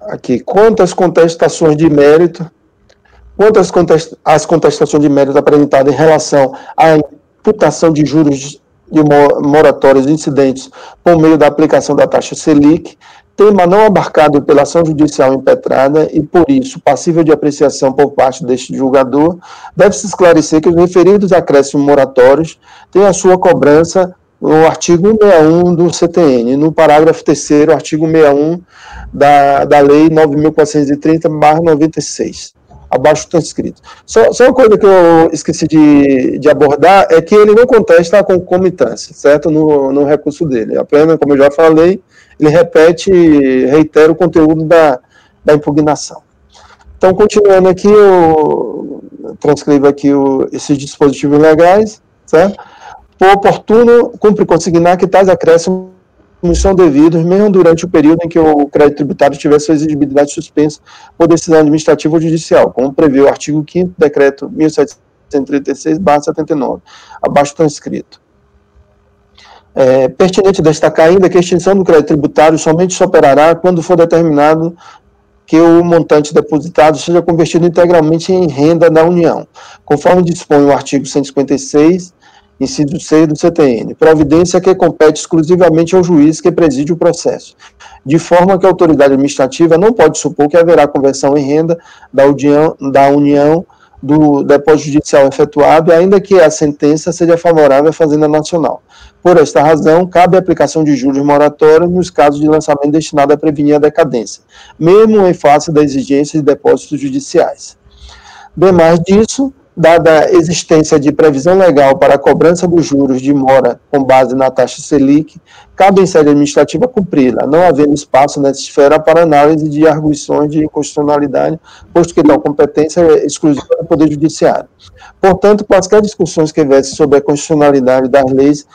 Aqui, quantas contestações de mérito, as contestações de mérito apresentadas em relação à imputação de juros de moratórios incidentes por meio da aplicação da taxa Selic, tema não abarcado pela ação judicial impetrada e, por isso, passível de apreciação por parte deste julgador, deve-se esclarecer que os referidos acréscimos moratórios têm a sua cobrança no artigo 161 do CTN, no parágrafo 3º, artigo 61 da Lei 9.430/96. Abaixo está escrito. Só uma coisa que eu esqueci de abordar é que ele não contesta a concomitância, certo? No recurso dele. Apenas, como eu já falei, ele reitera o conteúdo da impugnação. Então, continuando aqui, eu transcrevo aqui esses dispositivos legais, certo? Por oportuno, cumpre consignar que tais acréscimos são devidos, mesmo durante o período em que o crédito tributário tiver sua exigibilidade suspensa por decisão administrativa ou judicial, como prevê o artigo 5º do decreto 1736/79, abaixo transcrito. É pertinente destacar ainda que a extinção do crédito tributário somente se operará quando for determinado que o montante depositado seja convertido integralmente em renda da União, conforme dispõe o artigo 156, inciso 6 do CTN, providência que compete exclusivamente ao juiz que preside o processo, de forma que a autoridade administrativa não pode supor que haverá conversão em renda da União do depósito judicial efetuado, ainda que a sentença seja favorável à Fazenda Nacional. Por esta razão, cabe a aplicação de juros moratórios nos casos de lançamento destinado a prevenir a decadência, mesmo em face da exigência de depósitos judiciais. Demais disso, dada a existência de previsão legal para a cobrança dos juros de mora com base na taxa Selic, cabe em sede administrativa cumpri-la, não havendo espaço nessa esfera para análise de arguições de inconstitucionalidade, posto que tal competência é exclusiva do Poder Judiciário. Portanto, quaisquer discussões que versem sobre a constitucionalidade das leis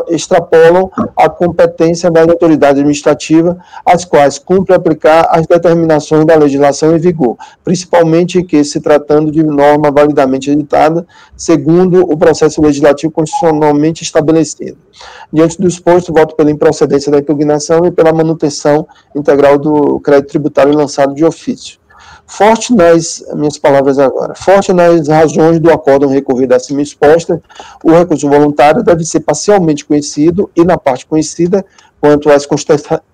extrapolam a competência da autoridade administrativa, às quais cumpre aplicar as determinações da legislação em vigor, principalmente que, se tratando de norma validamente editada, segundo o processo legislativo constitucionalmente estabelecido. Diante do exposto, voto pela improcedência da impugnação e pela manutenção integral do crédito tributário lançado de ofício. Forte nas razões do acórdão recorrido acima exposta, o recurso voluntário deve ser parcialmente conhecido e, na parte conhecida, quanto às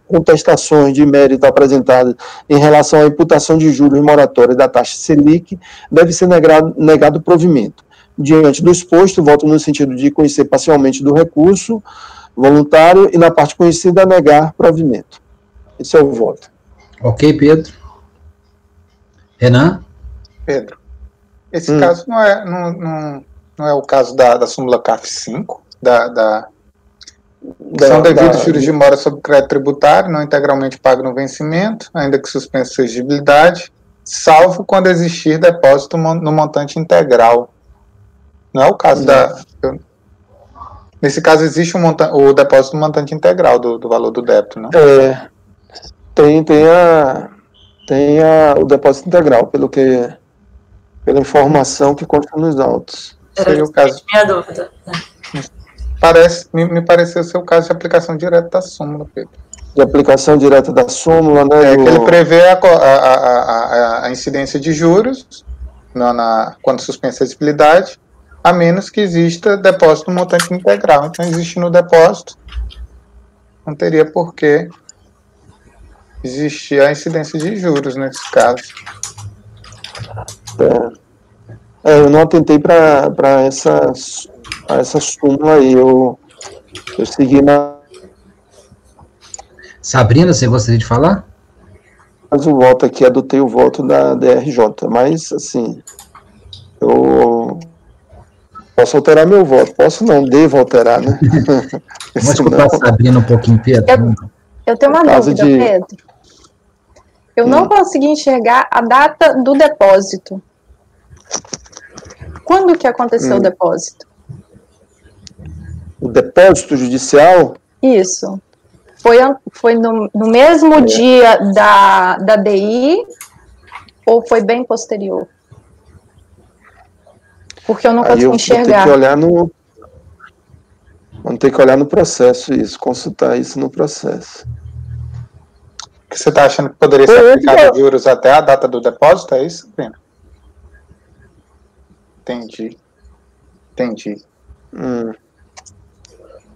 contestações de mérito apresentadas em relação à imputação de juros moratórios da taxa Selic, deve ser negado provimento. Diante do exposto, voto no sentido de conhecer parcialmente do recurso voluntário e, na parte conhecida, negar provimento. Esse é o voto. Ok, Pedro. Renan? Pedro, esse caso não é o caso da súmula CAF 5, são devidos juros de mora sobre crédito tributário, não integralmente pago no vencimento, ainda que suspensa sua exigibilidade, salvo quando existir depósito no montante integral. Não é o caso nesse caso existe o depósito no montante integral do valor do débito, não? Tem o depósito integral, pela informação que consta nos autos. Seria o caso. Minha dúvida. Me pareceu ser o caso de aplicação direta da súmula, Pedro. De aplicação direta da súmula, né? Que ele prevê a incidência de juros quando suspensa a exigibilidade, a menos que exista depósito no montante integral. Então, existindo o depósito, não teria por que existir a incidência de juros nesse caso. Eu não atentei para essa súmula aí. Eu segui na... Sabrina, você gostaria de falar? Mas o voto aqui, adotei o voto da DRJ, mas, assim, eu posso alterar meu voto. Posso não, devo alterar, né? Vamos escutar a Sabrina um pouquinho, Pedro. Eu tenho uma dúvida, Pedro. Eu não consegui enxergar a data do depósito. Quando que aconteceu o depósito? O depósito judicial? Isso. Foi no mesmo dia da DI ou foi bem posterior? Porque eu não consigo enxergar. Vamos ter que olhar no processo isso, consultar isso no processo. Que você está achando que poderia ser aplicado juros até a data do depósito, é isso, Sabrina? Entendi.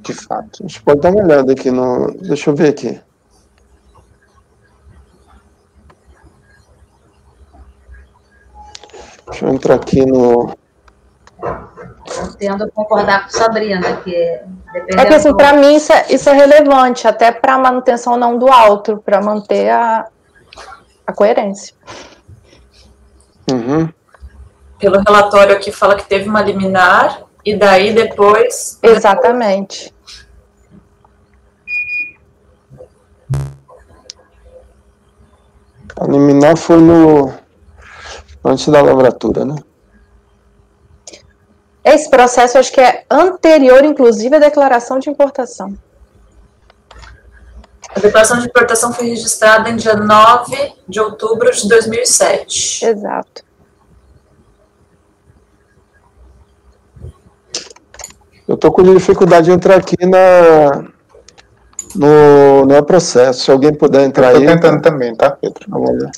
De fato. A gente pode dar uma olhada aqui no... Deixa eu ver aqui. Deixa eu entrar aqui no... Eu tendo a concordar com Sabrina, que dependendo... que, assim, para mim isso é relevante, até para a manutenção não do auto, para manter a coerência. Pelo relatório aqui fala que teve uma liminar, e daí depois... Exatamente. A liminar foi antes da lavratura, né? Esse processo acho que é anterior, inclusive, à declaração de importação. A declaração de importação foi registrada em dia 9 de outubro de 2007. Exato. Eu estou com dificuldade de entrar aqui no processo. Se alguém puder entrar aí. Estou tentando também, tá, Pedro? Vamos ver.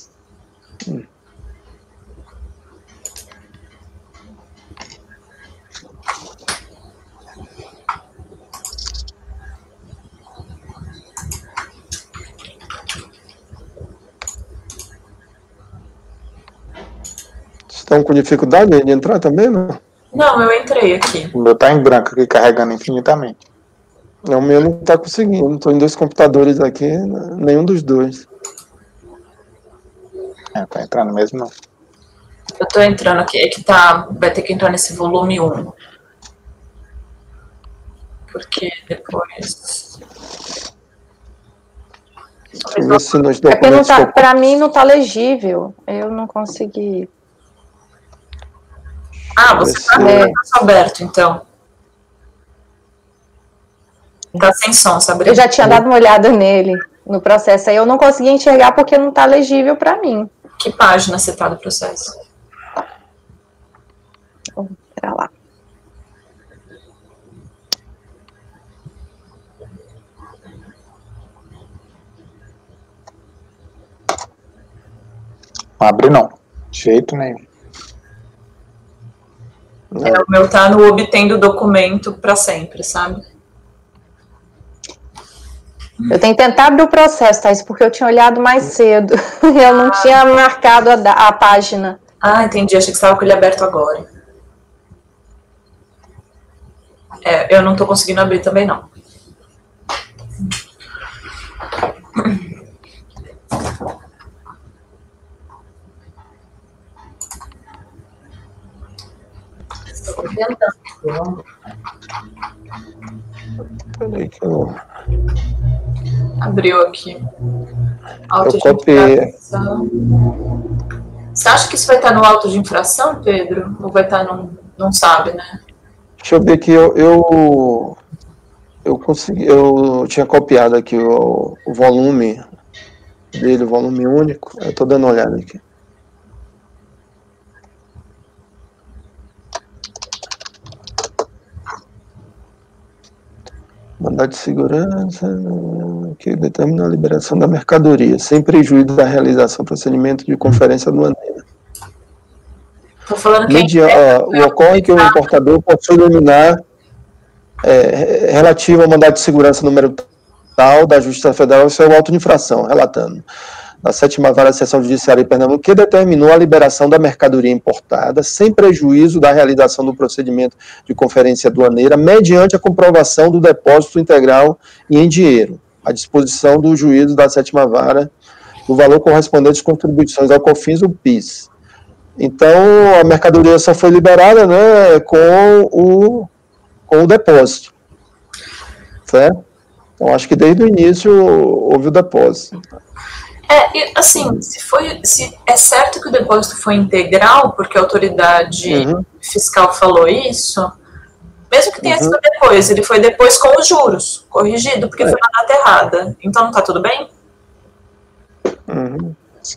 Estão com dificuldade de entrar também, não? Não, eu entrei aqui. O meu tá em branco aqui, carregando infinitamente. O meu não está conseguindo. Estou em 2 computadores aqui, nenhum dos dois. Tá entrando mesmo, não. Eu tô entrando aqui, é que vai ter que entrar nesse volume 1. Porque depois... Deixa eu ver se nos É porque documentos... para mim não tá legível. Eu não consegui. Ah, você tá com o processo aberto, então. Tá sem som, Sabrina. Eu já tinha dado uma olhada nele, no processo. Aí eu não consegui enxergar porque não tá legível para mim. Que página você tá do processo? Pera lá. Não abre, não. De jeito nenhum. O meu tá no obtendo documento para sempre, sabe? Eu tenho que tentar abrir o processo, Thais, porque eu tinha olhado mais cedo. Eu não tinha marcado a página. Ah, entendi. Achei que você estava com ele aberto agora. Eu não tô conseguindo abrir também, não. Peraí que eu... Abriu aqui. Eu copiei. Você acha que isso vai estar no auto de infração, Pedro? Ou vai estar no... Não sabe, né? Deixa eu ver aqui, eu consegui, eu tinha copiado aqui o volume dele, o volume único. Eu estou dando uma olhada aqui. Mandado de segurança que determina a liberação da mercadoria, sem prejuízo da realização do procedimento de conferência aduaneira. Estou falando que ocorre que o importador possui liminar relativo ao mandado de segurança número tal da Justiça Federal, isso é o auto de infração, relatando da 7ª Vara da Seção Judiciária de Pernambuco, que determinou a liberação da mercadoria importada sem prejuízo da realização do procedimento de conferência aduaneira, mediante a comprovação do depósito integral e em dinheiro, à disposição do juízo da 7ª Vara, do valor correspondente às contribuições ao COFINS ou PIS. Então, a mercadoria só foi liberada, né, com o depósito, certo? Então, acho que desde o início houve o depósito. Assim, se é certo que o depósito foi integral, porque a autoridade fiscal falou isso, mesmo que tenha sido depois, ele foi depois com os juros, corrigido, porque foi na data errada. Então, não está tudo bem?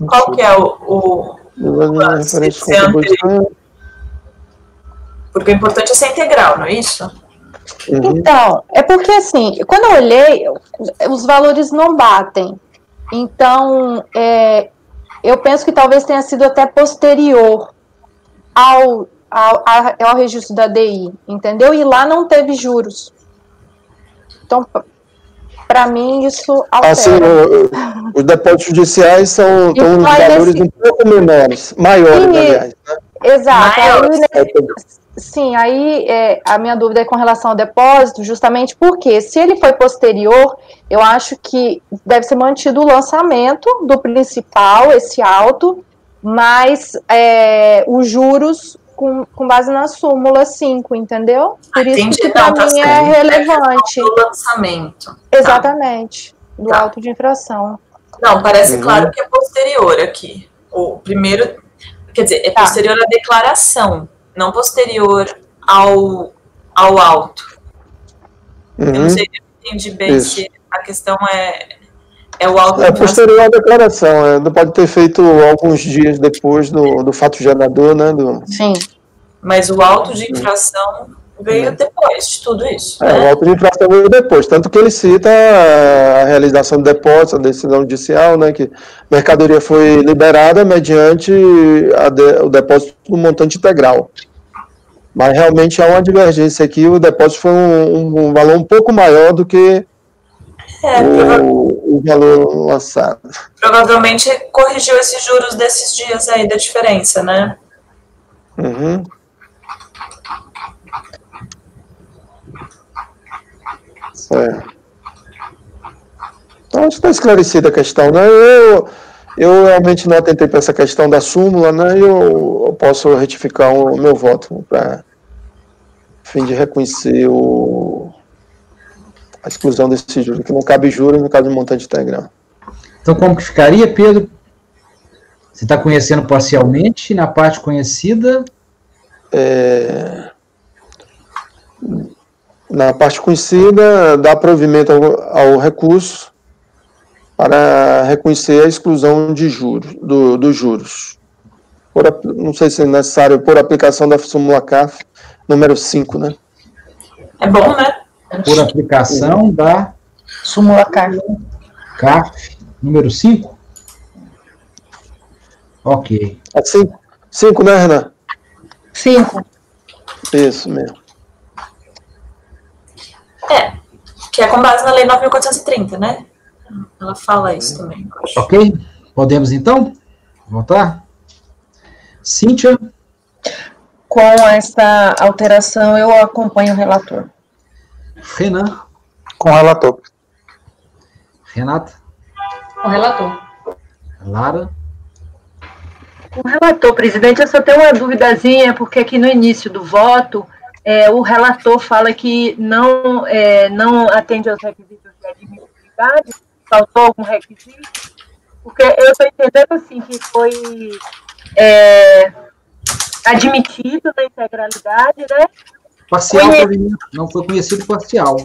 Qual que é o porque o importante é ser integral, não é isso? Então, é porque assim, quando eu olhei, os valores não batem. Então, eu penso que talvez tenha sido até posterior ao registro da DI, entendeu? E lá não teve juros. Então, para mim, isso altera. Assim, os depósitos judiciais são os valores um pouco menores, maiores, aliás. Né? Exato. Sim, aí a minha dúvida é com relação ao depósito, justamente porque, se ele foi posterior, eu acho que deve ser mantido o lançamento do principal, esse auto, mas os juros com base na súmula 5, entendeu? Por isso que para mim é relevante. Do lançamento. Exatamente, do auto de infração. Não, parece claro que é posterior aqui. O primeiro, quer dizer, é posterior à declaração, não posterior ao auto. Eu não sei se eu entendi bem se a questão é É o auto de infração. Posterior à declaração, não pode ter feito alguns dias depois do fato gerador, né? Sim. Mas o auto de infração veio depois de tudo isso. O auto de infração veio depois, tanto que ele cita a realização do depósito, a decisão judicial, né, que a mercadoria foi liberada mediante o depósito do montante integral. Mas realmente há uma divergência aqui, o depósito foi um valor um pouco maior do que o valor lançado. Provavelmente corrigiu esses juros desses dias aí da diferença, né? Uhum. Então, acho que está esclarecida a questão, né? Eu realmente não atentei para essa questão da súmula, né? Eu posso retificar o meu voto para fim de reconhecer a exclusão desse juro, que não cabe juros no caso do montante integral. Então, como que ficaria, Pedro? Você está conhecendo parcialmente, na parte conhecida? Na parte conhecida, dá provimento ao recurso para reconhecer a exclusão de juros, dos juros. Não sei se é necessário, por aplicação da súmula CAF número 5, né? É bom, né? Por aplicação da súmula CAF. CAF número 5? Ok. 5, né, Renan? 5. Isso mesmo. Que é com base na Lei 9.430, né? Ela fala isso também. Ok? Podemos, então, votar? Cíntia? Com essa alteração, eu acompanho o relator. Renan? Com o relator. Renata? Com o relator. Lara? Com o relator, presidente, eu só tenho uma duvidazinha, porque aqui no início do voto, o relator fala que não atende aos requisitos de admissibilidade, faltou algum requisito, porque eu estou entendendo assim que foi admitido na integralidade, né? Parcial, não foi conhecido parcial.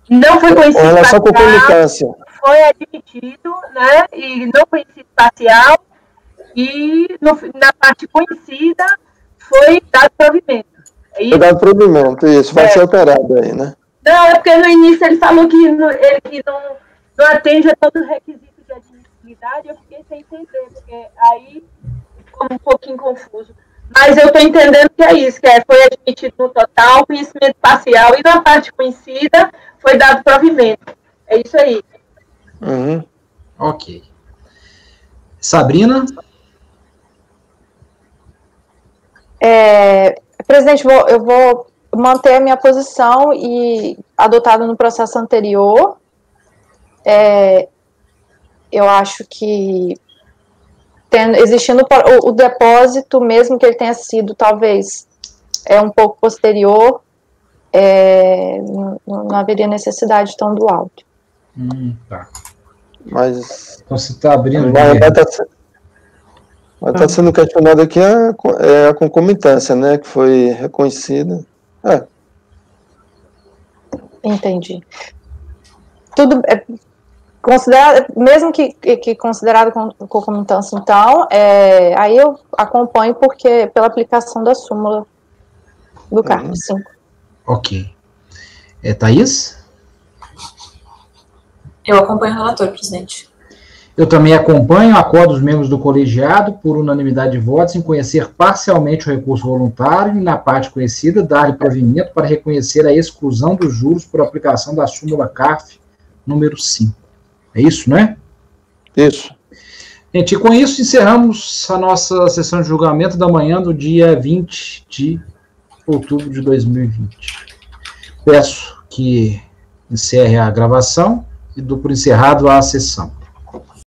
Não foi conhecido parcial, foi admitido, né? E não conhecido parcial, e na parte conhecida foi dado provimento. É isso? Foi dado provimento, isso, vai ser alterado aí, né? Não, é porque no início ele falou que ele não atende a todos os requisitos de admissibilidade, eu fiquei sem entender, porque aí ficou um pouquinho confuso. Mas eu estou entendendo que é isso, foi admitido no total, conhecimento parcial, e na parte conhecida foi dado provimento. É isso aí. Uhum. Ok. Sabrina? Presidente, eu vou manter a minha posição e adotada no processo anterior. Eu acho que existindo o depósito, mesmo que ele tenha sido talvez um pouco posterior, não haveria necessidade tão do auto. Tá. Mas então você está abrindo. Mas está sendo questionado aqui a concomitância, né? Que foi reconhecida. Entendi. Tudo mesmo que considerado concomitância, então, aí eu acompanho pela aplicação da súmula do CARF 5. Ok. Thaís? Eu acompanho o relator, presidente. Eu também acompanho, acordo os membros do colegiado, por unanimidade de votos, em conhecer parcialmente o recurso voluntário e, na parte conhecida, dar-lhe provimento para reconhecer a exclusão dos juros por aplicação da súmula CARF número 5. É isso, né? Isso. Gente, e com isso encerramos a nossa sessão de julgamento da manhã do dia 20 de outubro de 2020. Peço que encerre a gravação e dou por encerrado a sessão.